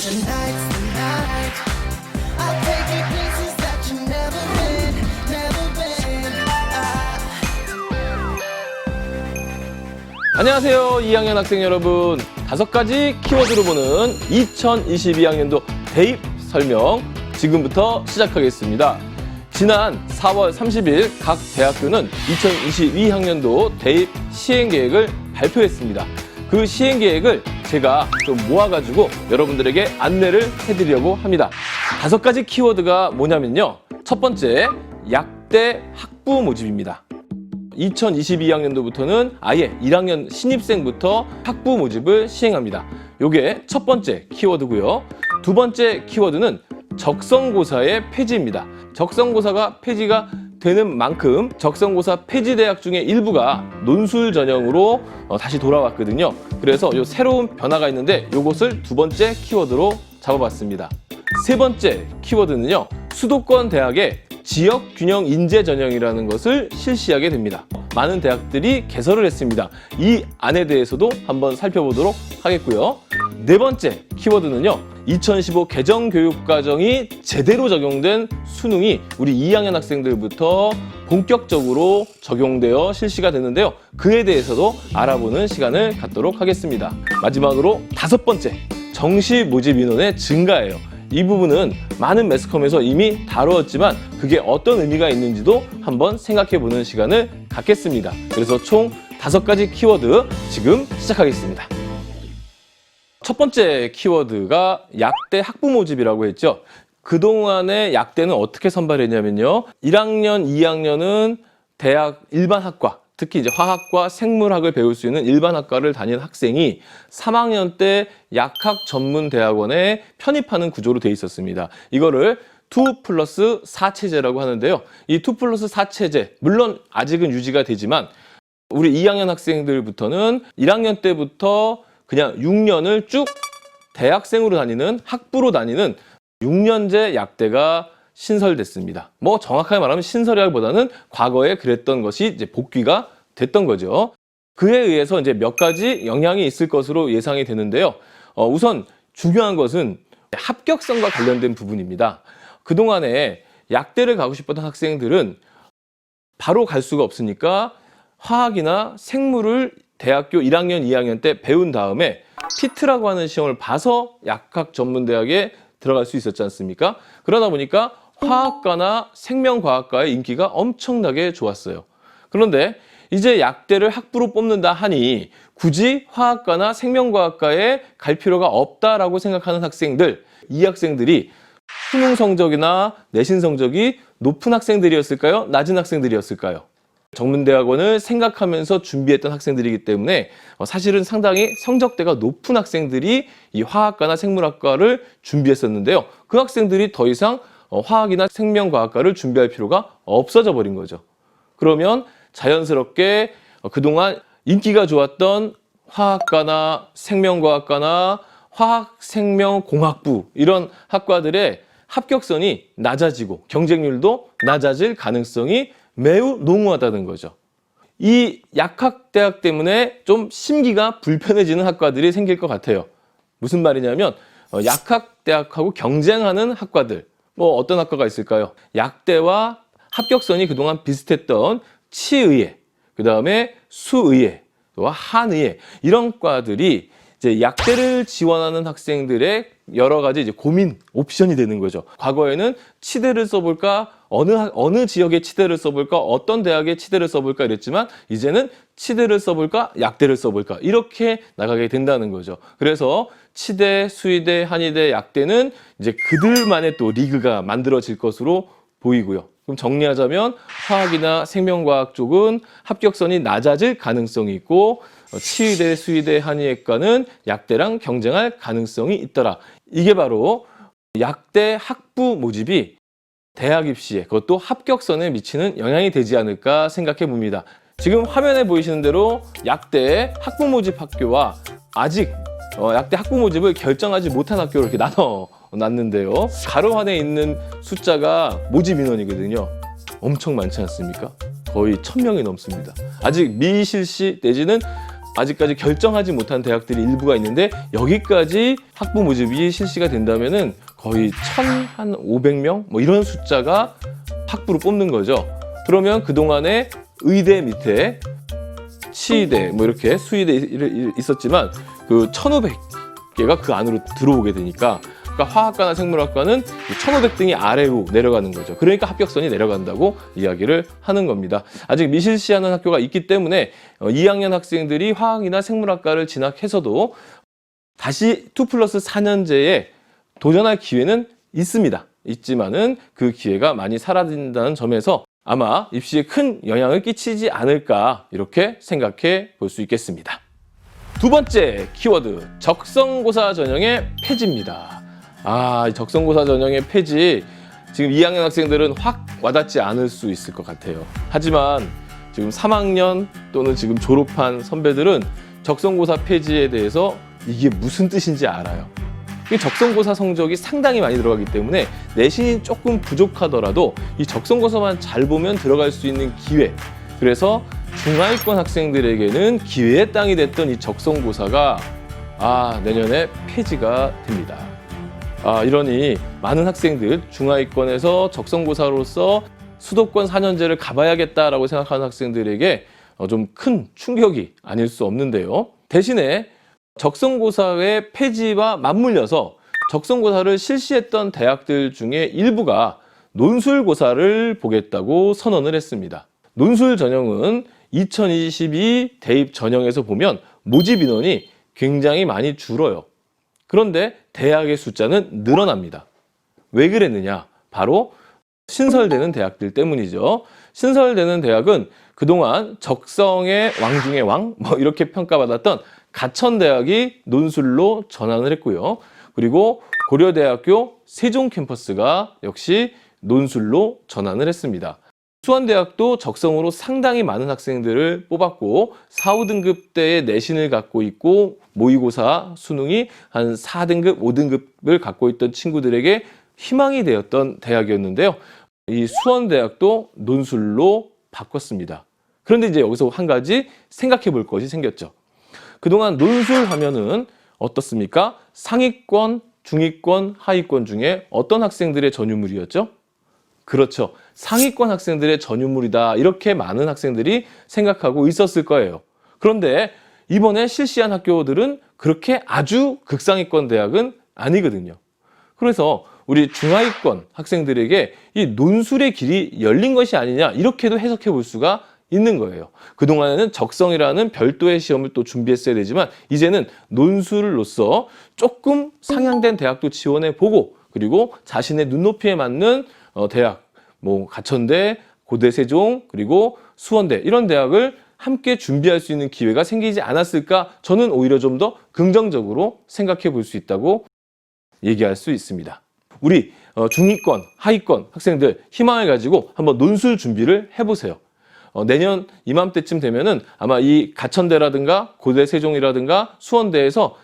Tonight's the night. I'll take you places that you've never been, never been. 안녕하세요 2학년 학생 여러분, 5가지 키워드로 보는 2022학년도 대입 설명 지금부터 시작하겠습니다. 지난 4월 30일 각 대학교는 2022학년도 대입 시행계획을 발표했습니다. 그 시행계획을 제가 좀 모아가지고 여러분들에게 안내를 해드리려고 합니다. 5가지 키워드가 뭐냐면요. 첫 번째, 약대 학부 모집입니다. 2022학년도부터는 아예 1학년 신입생부터 학부 모집을 시행합니다. 요게 첫 번째 키워드고요. 두 번째 키워드는 적성고사의 폐지입니다. 적성고사가 폐지가 되는 만큼 적성고사 폐지 대학 중에 일부가 논술 전형으로 다시 돌아왔거든요. 그래서 요 새로운 변화가 있는데 요것을 두 번째 키워드로 잡아봤습니다. 세 번째 키워드는요. 수도권 대학의 지역균형 인재 전형이라는 것을 실시하게 됩니다. 많은 대학들이 개설을 했습니다. 이 안에 대해서도 한번 살펴보도록 하겠고요. 네 번째 키워드는요. 2015 개정교육과정이 제대로 적용된 수능이 우리 2학년 학생들부터 본격적으로 적용되어 실시가 되는데요. 그에 대해서도 알아보는 시간을 갖도록 하겠습니다. 마지막으로 5번째, 정시 모집 인원의 증가예요. 이 부분은 많은 매스컴에서 이미 다루었지만 그게 어떤 의미가 있는지도 한번 생각해보는 시간을 갖겠습니다. 그래서 총 5가지 키워드 지금 시작하겠습니다. 첫 번째 키워드가 약대 학부 모집이라고 했죠. 그동안의 약대는 어떻게 선발했냐면요. 1학년, 2학년은 대학 일반 학과, 특히 이제 화학과 생물학을 배울 수 있는 일반 학과를 다닌 학생이 3학년 때 약학 전문 대학원에 편입하는 구조로 돼 있었습니다. 이거를 2+4 체제라고 하는데요. 이 2+4 체제, 물론 아직은 유지가 되지만 우리 2학년 학생들부터는 1학년 때부터 그냥 6년을 쭉 대학생으로 다니는, 학부로 다니는 6년제 약대가 신설됐습니다. 뭐 정확하게 말하면 신설이라기보다는 과거에 그랬던 것이 이제 복귀가 됐던 거죠. 그에 의해서 이제 몇 가지 영향이 있을 것으로 예상이 되는데요. 우선 중요한 것은 합격성과 관련된 부분입니다. 그동안에 약대를 가고 싶었던 학생들은 바로 갈 수가 없으니까 화학이나 생물을 대학교 1학년, 2학년 때 배운 다음에 피트라고 하는 시험을 봐서 약학 전문대학에 들어갈 수 있었지 않습니까? 그러다 보니까 화학과나 생명과학과의 인기가 엄청나게 좋았어요. 그런데 이제 약대를 학부로 뽑는다 하니 굳이 화학과나 생명과학과에 갈 필요가 없다라고 생각하는 학생들, 이 학생들이 수능 성적이나 내신 성적이 높은 학생들이었을까요? 낮은 학생들이었을까요? 전문대학원을 생각하면서 준비했던 학생들이기 때문에 사실은 상당히 성적대가 높은 학생들이 이 화학과나 생물학과를 준비했었는데요. 그 학생들이 더 이상 화학이나 생명과학과를 준비할 필요가 없어져 버린 거죠. 그러면 자연스럽게 그동안 인기가 좋았던 화학과나 생명과학과나 화학생명공학부 이런 학과들의 합격선이 낮아지고 경쟁률도 낮아질 가능성이 매우 농후하다는 거죠. 이 약학대학 때문에 좀 심기가 불편해지는 학과들이 생길 것 같아요. 무슨 말이냐면 약학대학하고 경쟁하는 학과들, 뭐 어떤 학과가 있을까요? 약대와 합격선이 그동안 비슷했던 치의회, 그 다음에 수의회, 또 한의회 이런 과들이 이제 약대를 지원하는 학생들의 여러 가지 이제 고민 옵션이 되는 거죠. 과거에는 치대를 써볼까, 어느 지역의 치대를 써볼까, 어떤 대학의 치대를 써볼까 이랬지만 이제는 치대를 써볼까, 약대를 써볼까 이렇게 나가게 된다는 거죠. 그래서 치대, 수의대, 한의대, 약대는 이제 그들만의 또 리그가 만들어질 것으로 보이고요. 그럼 정리하자면 화학이나 생명과학 쪽은 합격선이 낮아질 가능성이 있고 치의대, 수의대, 한의학과는 약대랑 경쟁할 가능성이 있더라. 이게 바로 약대 학부 모집이 대학 입시에, 그것도 합격선에 미치는 영향이 되지 않을까 생각해 봅니다. 지금 화면에 보이시는 대로 약대 학부 모집 학교와 아직 약대 학부 모집을 결정하지 못한 학교를 이렇게 나눠 놨는데요. 가로환에 있는 숫자가 모집 인원이거든요. 엄청 많지 않습니까? 거의 1000명이 넘습니다. 아직 미실시 내지는 아직까지 결정하지 못한 대학들이 일부가 있는데 여기까지 학부 모집이 실시가 된다면은 거의 1,500명 뭐 이런 숫자가 학부로 뽑는 거죠. 그러면 그동안에 의대 밑에 치의대 뭐 이렇게 수의대 있었지만 그 1,500개가 그 안으로 들어오게 되니까 그러니까 화학과나 생물학과는 1,500등이 아래로 내려가는 거죠. 그러니까 합격선이 내려간다고 이야기를 하는 겁니다. 아직 미실시하는 학교가 있기 때문에 2학년 학생들이 화학이나 생물학과를 진학해서도 다시 2+4년제에 도전할 기회는 있습니다. 있지만은 그 기회가 많이 사라진다는 점에서 아마 입시에 큰 영향을 끼치지 않을까 이렇게 생각해 볼 수 있겠습니다. 두 번째 키워드, 적성고사 전형의 폐지입니다. 이 적성고사 전형의 폐지, 지금 2학년 학생들은 확 와닿지 않을 수 있을 것 같아요. 하지만 지금 3학년 또는 지금 졸업한 선배들은 적성고사 폐지에 대해서 이게 무슨 뜻인지 알아요. 이 적성고사 성적이 상당히 많이 들어가기 때문에 내신이 조금 부족하더라도 이 적성고사만 잘 보면 들어갈 수 있는 기회, 그래서 중하위권 학생들에게는 기회의 땅이 됐던 이 적성고사가 내년에 폐지가 됩니다. 이러니 많은 학생들, 중하위권에서 적성고사로서 수도권 4년제를 가봐야겠다라고 생각하는 학생들에게 좀 큰 충격이 아닐 수 없는데요. 대신에 적성고사의 폐지와 맞물려서 적성고사를 실시했던 대학들 중에 일부가 논술고사를 보겠다고 선언을 했습니다. 논술 전형은 2022 대입 전형에서 보면 모집 인원이 굉장히 많이 줄어요. 그런데 대학의 숫자는 늘어납니다. 왜 그랬느냐? 바로 신설되는 대학들 때문이죠. 신설되는 대학은 그동안 적성의 왕 중의 왕 이렇게 평가받았던 가천대학이 논술로 전환을 했고요. 그리고 고려대학교 세종 캠퍼스가 역시 논술로 전환을 했습니다. 수원대학도 적성으로 상당히 많은 학생들을 뽑았고 4, 5등급대의 내신을 갖고 있고 모의고사 수능이 한 4등급, 5등급을 갖고 있던 친구들에게 희망이 되었던 대학이었는데요. 이 수원대학도 논술로 바꿨습니다. 그런데 이제 여기서 한 가지 생각해 볼 것이 생겼죠. 그동안 논술 하면은 어떻습니까? 상위권, 중위권, 하위권 중에 어떤 학생들의 전유물이었죠? 그렇죠. 상위권 학생들의 전유물이다. 이렇게 많은 학생들이 생각하고 있었을 거예요. 그런데 이번에 실시한 학교들은 그렇게 아주 극상위권 대학은 아니거든요. 그래서 우리 중하위권 학생들에게 이 논술의 길이 열린 것이 아니냐 이렇게도 해석해 볼 수가 있는 거예요. 그동안에는 적성이라는 별도의 시험을 또 준비했어야 되지만 이제는 논술로서 조금 상향된 대학도 지원해 보고 그리고 자신의 눈높이에 맞는 대학, 뭐 가천대, 고대세종, 그리고 수원대 이런 대학을 함께 준비할 수 있는 기회가 생기지 않았을까? 저는 오히려 좀 더 긍정적으로 생각해 볼 수 있다고 얘기할 수 있습니다. 우리 중위권, 하위권 학생들 희망을 가지고 한번 논술 준비를 해보세요. 내년 이맘때쯤 되면은 아마 이 가천대라든가 고대세종이라든가 수원대에서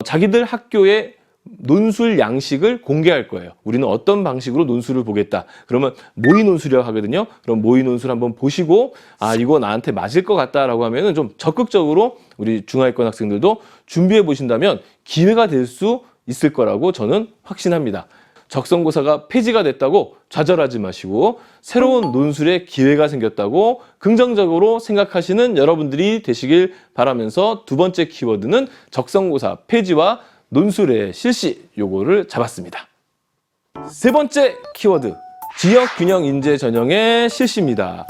자기들 학교의 논술 양식을 공개할 거예요. 우리는 어떤 방식으로 논술을 보겠다. 그러면 모의 논술이라고 하거든요. 그럼 모의 논술 한번 보시고 이거 나한테 맞을 것 같다라고 하면은 좀 적극적으로 우리 중하위권 학생들도 준비해 보신다면 기회가 될 수 있을 거라고 저는 확신합니다. 적성고사가 폐지가 됐다고 좌절하지 마시고 새로운 논술의 기회가 생겼다고 긍정적으로 생각하시는 여러분들이 되시길 바라면서 두 번째 키워드는 적성고사 폐지와 논술의 실시, 요거를 잡았습니다. 세 번째 키워드, 지역균형인재 전형의 실시입니다.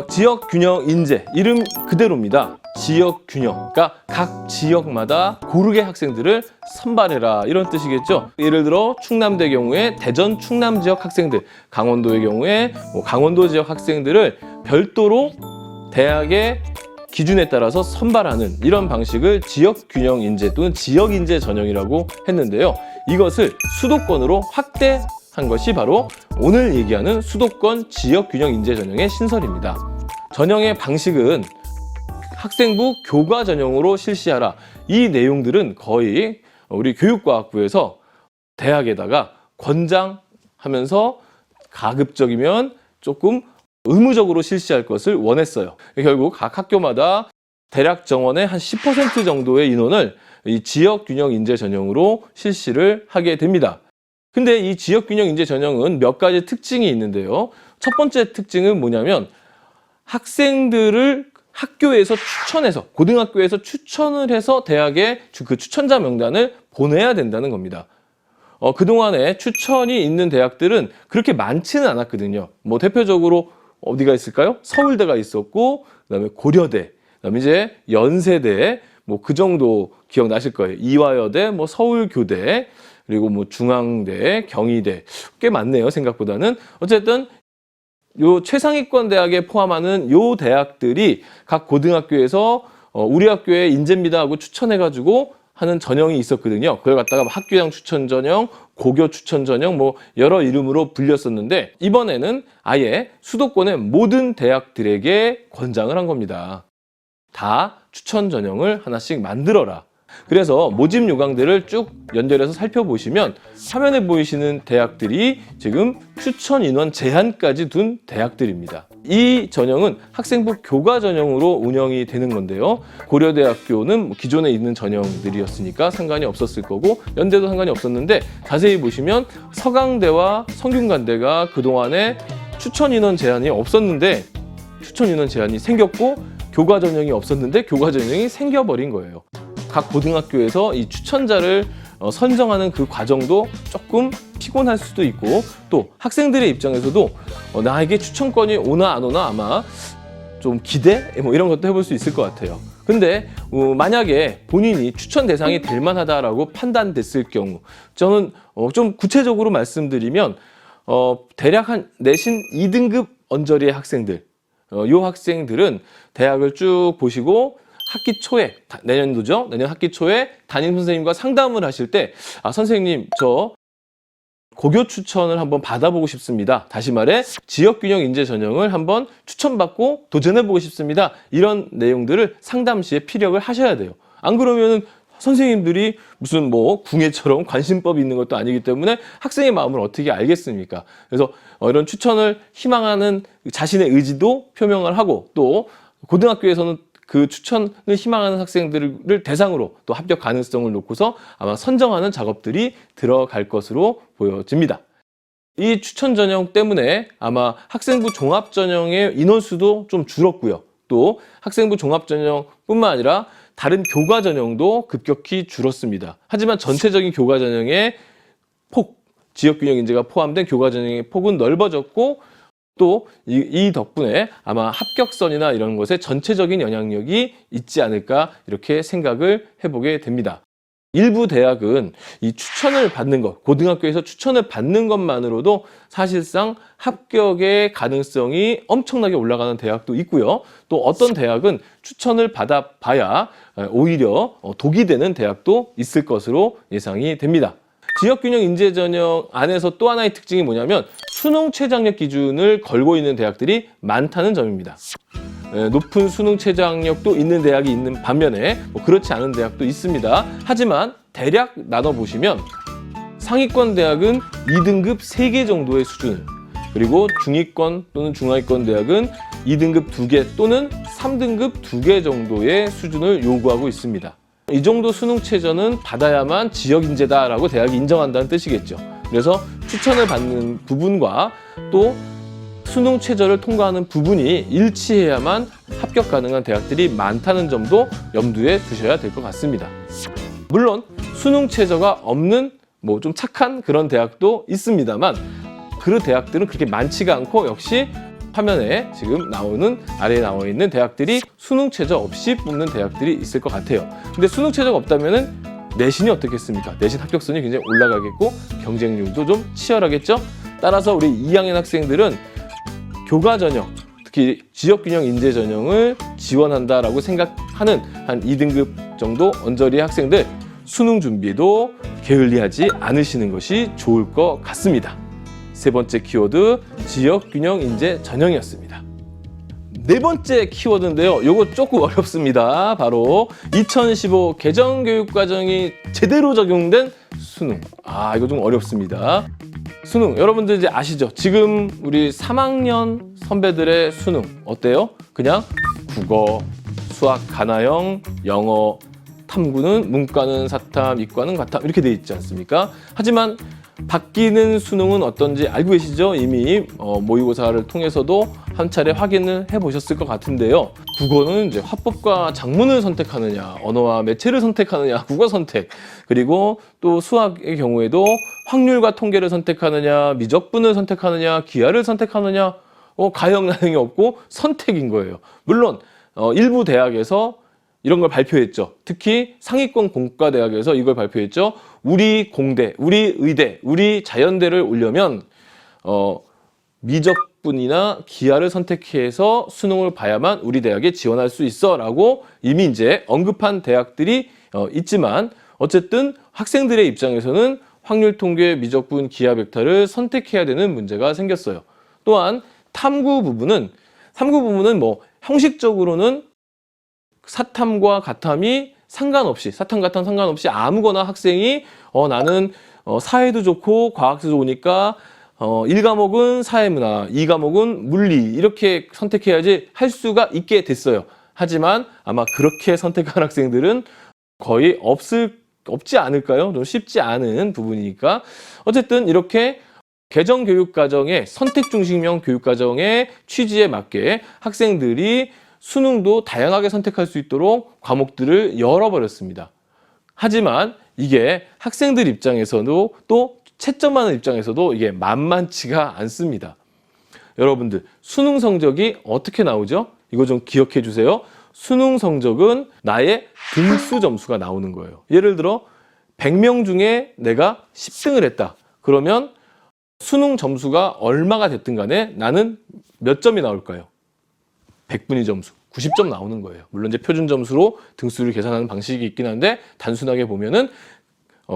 지역균형인재, 이름 그대로입니다. 지역균형, 그러니까 각 지역마다 고르게 학생들을 선발해라 이런 뜻이겠죠. 예를 들어 충남대 경우에 대전 충남 지역 학생들, 강원도의 경우에 강원도 지역 학생들을 별도로 대학의 기준에 따라서 선발하는 이런 방식을 지역균형인재 또는 지역인재 전형이라고 했는데요. 이것을 수도권으로 확대한 것이 바로 오늘 얘기하는 수도권 지역균형인재 전형의 신설입니다. 전형의 방식은 학생부 교과 전형으로 실시하라. 이 내용들은 거의 우리 교육과학부에서 대학에다가 권장하면서 가급적이면 조금 의무적으로 실시할 것을 원했어요. 결국 각 학교마다 대략 정원의 한 10% 정도의 인원을 이 지역균형 인재 전형으로 실시를 하게 됩니다. 근데 이 지역균형 인재 전형은 몇 가지 특징이 있는데요. 첫 번째 특징은 뭐냐면 학생들을 학교에서 추천해서, 고등학교에서 추천을 해서 대학에 그 추천자 명단을 보내야 된다는 겁니다. 그동안에 추천이 있는 대학들은 그렇게 많지는 않았거든요. 뭐 대표적으로 어디가 있을까요? 서울대가 있었고, 그다음에 고려대, 그다음에 이제 연세대, 뭐 그 정도 기억나실 거예요. 이화여대, 뭐 서울교대, 그리고 뭐 중앙대, 경희대, 꽤 많네요, 생각보다는. 어쨌든 요 최상위권 대학에 포함하는 요 대학들이 각 고등학교에서 우리 학교에 인재입니다 하고 추천해가지고 하는 전형이 있었거든요. 그걸 갖다가 학교장 추천 전형, 고교 추천 전형, 뭐 여러 이름으로 불렸었는데, 이번에는 아예 수도권의 모든 대학들에게 권장을 한 겁니다. 다 추천 전형을 하나씩 만들어라. 그래서 모집 요강들을 쭉 연결해서 살펴보시면 화면에 보이시는 대학들이 지금 추천 인원 제한까지 둔 대학들입니다. 이 전형은 학생부 교과 전형으로 운영이 되는 건데요. 고려대학교는 기존에 있는 전형들이었으니까 상관이 없었을 거고, 연대도 상관이 없었는데, 자세히 보시면 서강대와 성균관대가 그동안에 추천 인원 제한이 없었는데 추천 인원 제한이 생겼고, 교과 전형이 없었는데 교과 전형이 생겨버린 거예요. 각 고등학교에서 이 추천자를 선정하는 그 과정도 조금 피곤할 수도 있고, 또 학생들의 입장에서도 나에게 추천권이 오나 안 오나 아마 좀 기대? 뭐 이런 것도 해볼 수 있을 것 같아요. 근데 만약에 본인이 추천 대상이 될 만하다라고 판단됐을 경우, 저는 좀 구체적으로 말씀드리면 대략 한 내신 2등급 언저리의 학생들, 요 학생들은 대학을 쭉 보시고 학기 초에, 내년도죠? 내년 학기 초에 담임 선생님과 상담을 하실 때, 선생님, 저 고교 추천을 한번 받아보고 싶습니다. 다시 말해, 지역균형 인재 전형을 한번 추천받고 도전해보고 싶습니다. 이런 내용들을 상담 시에 피력을 하셔야 돼요. 안 그러면은 선생님들이 무슨 뭐 궁예처럼 관심법이 있는 것도 아니기 때문에 학생의 마음을 어떻게 알겠습니까? 그래서 이런 추천을 희망하는 자신의 의지도 표명을 하고, 또 고등학교에서는 그 추천을 희망하는 학생들을 대상으로 또 합격 가능성을 놓고서 아마 선정하는 작업들이 들어갈 것으로 보여집니다. 이 추천 전형 때문에 아마 학생부 종합 전형의 인원수도 좀 줄었고요. 또 학생부 종합 전형뿐만 아니라 다른 교과 전형도 급격히 줄었습니다. 하지만 전체적인 교과 전형의 폭, 지역균형 인재가 포함된 교과 전형의 폭은 넓어졌고, 또 이 덕분에 아마 합격선이나 이런 것에 전체적인 영향력이 있지 않을까, 이렇게 생각을 해보게 됩니다. 일부 대학은 이 추천을 받는 것, 고등학교에서 추천을 받는 것만으로도 사실상 합격의 가능성이 엄청나게 올라가는 대학도 있고요. 또 어떤 대학은 추천을 받아봐야 오히려 독이 되는 대학도 있을 것으로 예상이 됩니다. 지역균형 인재 전형 안에서 또 하나의 특징이 뭐냐면 수능 최저학력 기준을 걸고 있는 대학들이 많다는 점입니다. 높은 수능 최저학력도 있는 대학이 있는 반면에 그렇지 않은 대학도 있습니다. 하지만 대략 나눠보시면 상위권 대학은 2등급 3개 정도의 수준, 그리고 중위권 또는 중하위권 대학은 2등급 2개 또는 3등급 2개 정도의 수준을 요구하고 있습니다. 이 정도 수능 최저는 받아야만 지역 인재다라고 대학이 인정한다는 뜻이겠죠. 그래서 추천을 받는 부분과 또 수능 최저를 통과하는 부분이 일치해야만 합격 가능한 대학들이 많다는 점도 염두에 두셔야 될 것 같습니다. 물론 수능 최저가 없는 뭐 좀 착한 그런 대학도 있습니다만, 그 대학들은 그렇게 많지가 않고, 역시 화면에 지금 아래에 나와 있는 대학들이 수능 최저 없이 뽑는 대학들이 있을 것 같아요. 근데 수능 최저가 없다면은 내신이 어떻겠습니까? 내신 합격선이 굉장히 올라가겠고 경쟁률도 좀 치열하겠죠? 따라서 우리 2학년 학생들은 교과 전형, 특히 지역균형 인재 전형을 지원한다라고 생각하는 한 2등급 정도 언저리 학생들, 수능 준비도 게을리하지 않으시는 것이 좋을 것 같습니다. 세 번째 키워드, 지역균형 인재 전형이었습니다. 네 번째 키워드인데요. 요거 조금 어렵습니다. 바로 2015 개정교육과정이 제대로 적용된 수능. 이거 좀 어렵습니다. 수능, 여러분들 이제 아시죠? 지금 우리 3학년 선배들의 수능 어때요? 그냥 국어, 수학 가나형, 영어 탐구는 문과는 사탐, 이과는 과탐 이렇게 돼 있지 않습니까? 하지만 바뀌는 수능은 어떤지 알고 계시죠? 이미 모의고사를 통해서도 한 차례 확인을 해보셨을 것 같은데요. 국어는 이제 화법과 작문을 선택하느냐, 언어와 매체를 선택하느냐, 국어 선택. 그리고 또 수학의 경우에도 확률과 통계를 선택하느냐, 미적분을 선택하느냐, 기하를 선택하느냐, 가형, 나형이 없고 선택인 거예요. 물론 일부 대학에서 이런 걸 발표했죠. 특히 상위권 공과대학에서 이걸 발표했죠. 우리 공대, 우리 의대, 우리 자연대를 오려면 미적분이나 기하를 선택해서 수능을 봐야만 우리 대학에 지원할 수 있어 라고 이미 이제 언급한 대학들이 있지만 어쨌든 학생들의 입장에서는 확률 통계, 미적분, 기하, 벡터를 선택해야 되는 문제가 생겼어요. 또한 탐구 부분은 뭐 형식적으로는 사탐과 가탐이 상관없이, 사탐, 가탐 상관없이 아무거나 학생이 나는 사회도 좋고 과학도 좋으니까 1과목은 사회문화, 2과목은 물리 이렇게 선택해야지 할 수가 있게 됐어요. 하지만 아마 그렇게 선택한 학생들은 거의 없지 않을까요? 좀 쉽지 않은 부분이니까 어쨌든 이렇게 개정교육과정의 선택 중심형 교육과정의 취지에 맞게 학생들이 수능도 다양하게 선택할 수 있도록 과목들을 열어버렸습니다. 하지만 이게 학생들 입장에서도 또 채점하는 입장에서도 이게 만만치가 않습니다. 여러분들 수능 성적이 어떻게 나오죠? 이거 좀 기억해 주세요. 수능 성적은 나의 등수 점수가 나오는 거예요. 예를 들어 100명 중에 내가 10등을 했다. 그러면 수능 점수가 얼마가 됐든 간에 나는 몇 점이 나올까요? 100분위 점수, 90점 나오는 거예요. 물론 이제 표준 점수로 등수를 계산하는 방식이 있긴 한데 단순하게 보면은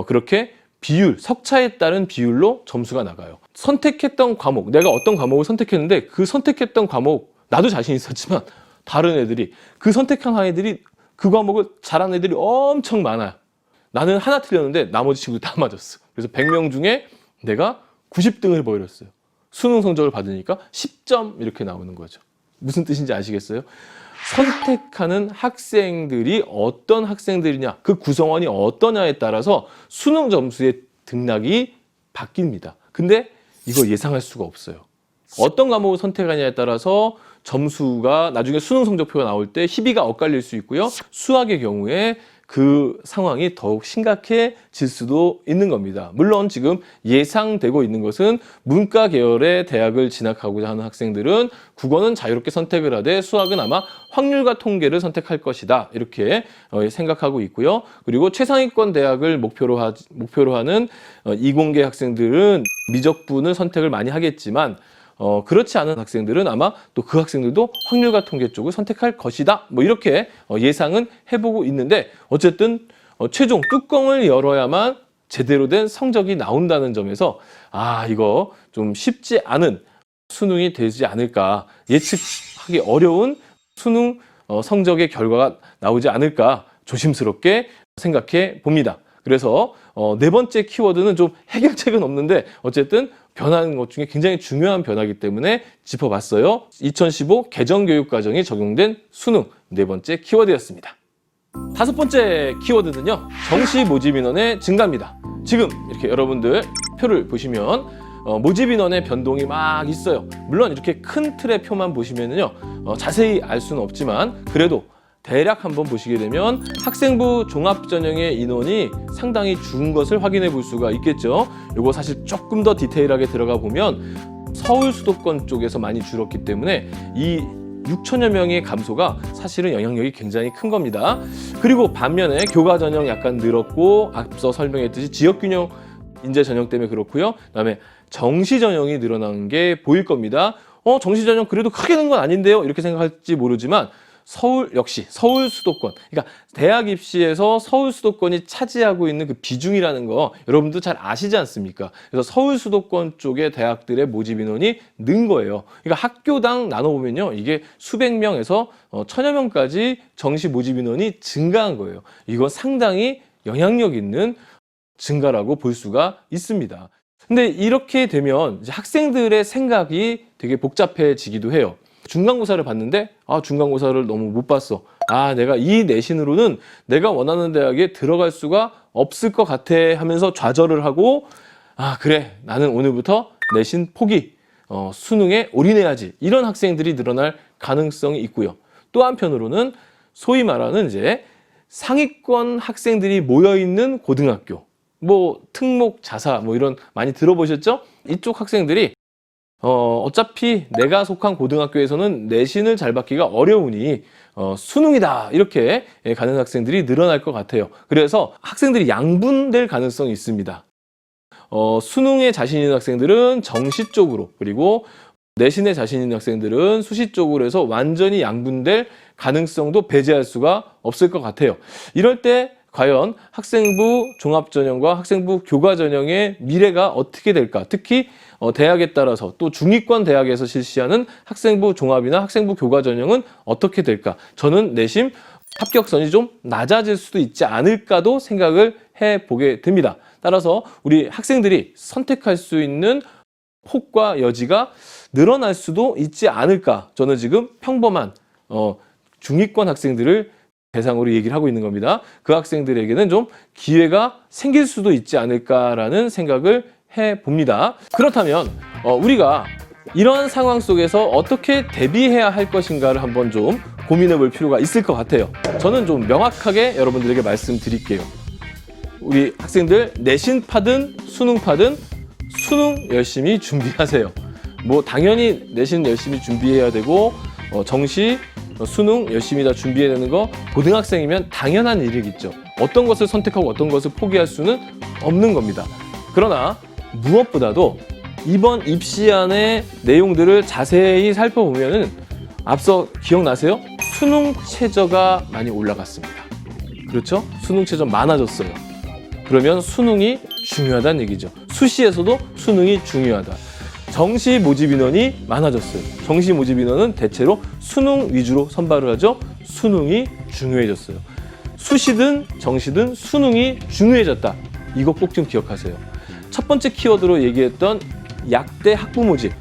그렇게 비율, 석차에 따른 비율로 점수가 나가요. 선택했던 과목, 내가 어떤 과목을 선택했는데 그 선택했던 과목, 나도 자신 있었지만 다른 애들이 그 선택한 아이들이 그 과목을 잘하는 애들이 엄청 많아요. 나는 하나 틀렸는데 나머지 친구들 다 맞았어. 그래서 100명 중에 내가 90등을 보였어요. 수능 성적을 받으니까 10점 이렇게 나오는 거죠. 무슨 뜻인지 아시겠어요? 선택하는 학생들이 어떤 학생들이냐, 그 구성원이 어떠냐에 따라서 수능 점수의 등락이 바뀝니다. 근데 이거 예상할 수가 없어요. 어떤 과목을 선택하냐에 따라서 점수가 나중에 수능 성적표가 나올 때 희비가 엇갈릴 수 있고요. 수학의 경우에 그 상황이 더욱 심각해질 수도 있는 겁니다. 물론 지금 예상되고 있는 것은 문과 계열의 대학을 진학하고자 하는 학생들은 국어는 자유롭게 선택을 하되 수학은 아마 확률과 통계를 선택할 것이다. 이렇게 생각하고 있고요. 그리고 최상위권 대학을 목표로 하는 이공계 학생들은 미적분을 선택을 많이 하겠지만 그렇지 않은 학생들은 아마 또 그 학생들도 확률과 통계 쪽을 선택할 것이다. 뭐 이렇게 예상은 해보고 있는데 어쨌든 최종 뚜껑을 열어야만 제대로 된 성적이 나온다는 점에서 이거 좀 쉽지 않은 수능이 되지 않을까, 예측하기 어려운 수능 성적의 결과가 나오지 않을까 조심스럽게 생각해 봅니다. 그래서 네 번째 키워드는 좀 해결책은 없는데 어쨌든 변하는 것 중에 굉장히 중요한 변화이기 때문에 짚어봤어요. 2015 개정교육과정이 적용된 수능 네 번째 키워드였습니다. 다섯 번째 키워드는요, 정시 모집 인원의 증가입니다. 지금 이렇게 여러분들 표를 보시면 모집 인원의 변동이 막 있어요. 물론 이렇게 큰 틀의 표만 보시면요 자세히 알 수는 없지만 그래도 대략 한번 보시게 되면 학생부 종합전형의 인원이 상당히 줄은 것을 확인해 볼 수가 있겠죠. 이거 사실 조금 더 디테일하게 들어가 보면 서울 수도권 쪽에서 많이 줄었기 때문에 이 6천여 명의 감소가 사실은 영향력이 굉장히 큰 겁니다. 그리고 반면에 교과 전형 약간 늘었고 앞서 설명했듯이 지역균형 인재 전형 때문에 그렇고요. 그다음에 정시 전형이 늘어난 게 보일 겁니다. 정시 전형 그래도 크게 는 건 아닌데요. 이렇게 생각할지 모르지만 서울 역시 서울 수도권, 그러니까 대학 입시에서 서울 수도권이 차지하고 있는 그 비중이라는 거 여러분도 잘 아시지 않습니까? 그래서 서울 수도권 쪽의 대학들의 모집 인원이 는 거예요. 그러니까 학교당 나눠보면요, 이게 수백 명에서 천여 명까지 정시 모집 인원이 증가한 거예요. 이건 상당히 영향력 있는 증가라고 볼 수가 있습니다. 근데 이렇게 되면 이제 학생들의 생각이 되게 복잡해지기도 해요. 중간고사를 봤는데 중간고사를 너무 못 봤어. 아, 내가 이 내신으로는 내가 원하는 대학에 들어갈 수가 없을 것 같아 하면서 좌절을 하고, 아, 그래, 나는 오늘부터 내신 포기, 수능에 올인해야지. 이런 학생들이 늘어날 가능성이 있고요. 또 한편으로는 소위 말하는 이제 상위권 학생들이 모여있는 고등학교, 뭐 특목, 자사, 뭐 이런 많이 들어보셨죠? 이쪽 학생들이 어차피 내가 속한 고등학교에서는 내신을 잘 받기가 어려우니 수능이다 이렇게 가는 학생들이 늘어날 것 같아요. 그래서 학생들이 양분될 가능성이 있습니다. 수능에 자신 있는 학생들은 정시 쪽으로, 그리고 내신에 자신 있는 학생들은 수시 쪽으로 해서 완전히 양분될 가능성도 배제할 수가 없을 것 같아요. 이럴 때 과연 학생부 종합전형과 학생부 교과전형의 미래가 어떻게 될까? 특히 대학에 따라서 또 중위권 대학에서 실시하는 학생부 종합이나 학생부 교과전형은 어떻게 될까? 저는 내심 합격선이 좀 낮아질 수도 있지 않을까도 생각을 해보게 됩니다. 따라서 우리 학생들이 선택할 수 있는 폭과 여지가 늘어날 수도 있지 않을까. 저는 지금 평범한 중위권 학생들을 대상으로 얘기를 하고 있는 겁니다. 그 학생들에게는 좀 기회가 생길 수도 있지 않을까라는 생각을 해봅니다. 그렇다면 우리가 이런 상황 속에서 어떻게 대비해야 할 것인가를 한번 좀 고민해 볼 필요가 있을 것 같아요. 저는 좀 명확하게 여러분들에게 말씀드릴게요. 우리 학생들 내신파든 수능파든 수능 열심히 준비하세요. 뭐 당연히 내신 열심히 준비해야 되고 정시, 수능 열심히 다 준비해야 되는 거 고등학생이면 당연한 일이겠죠. 어떤 것을 선택하고 어떤 것을 포기할 수는 없는 겁니다. 그러나 무엇보다도 이번 입시안의 내용들을 자세히 살펴보면은 앞서 기억나세요? 수능 최저가 많이 올라갔습니다. 그렇죠? 수능 최저 많아졌어요. 그러면 수능이 중요하다는 얘기죠. 수시에서도 수능이 중요하다. 정시 모집 인원이 많아졌어요. 정시 모집 인원은 대체로 수능 위주로 선발을 하죠. 수능이 중요해졌어요. 수시든 정시든 수능이 중요해졌다. 이거 꼭 좀 기억하세요. 첫 번째 키워드로 얘기했던 약대 학부 모집.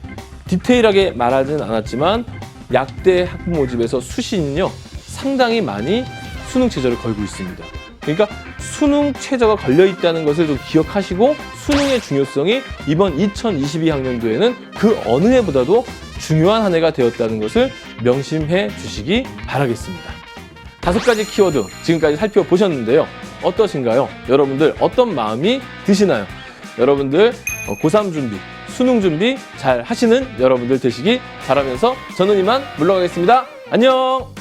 디테일하게 말하지는 않았지만 약대 학부 모집에서 수시는요 상당히 많이 수능 최저를 걸고 있습니다. 그러니까 수능 최저가 걸려 있다는 것을 좀 기억하시고 수능의 중요성이 이번 2022학년도에는 그 어느 해보다도 중요한 한 해가 되었다는 것을 명심해 주시기 바라겠습니다. 5가지 키워드 지금까지 살펴보셨는데요. 어떠신가요? 여러분들 어떤 마음이 드시나요? 여러분들 고3 준비, 수능 준비 잘 하시는 여러분들 되시기 바라면서 저는 이만 물러가겠습니다. 안녕!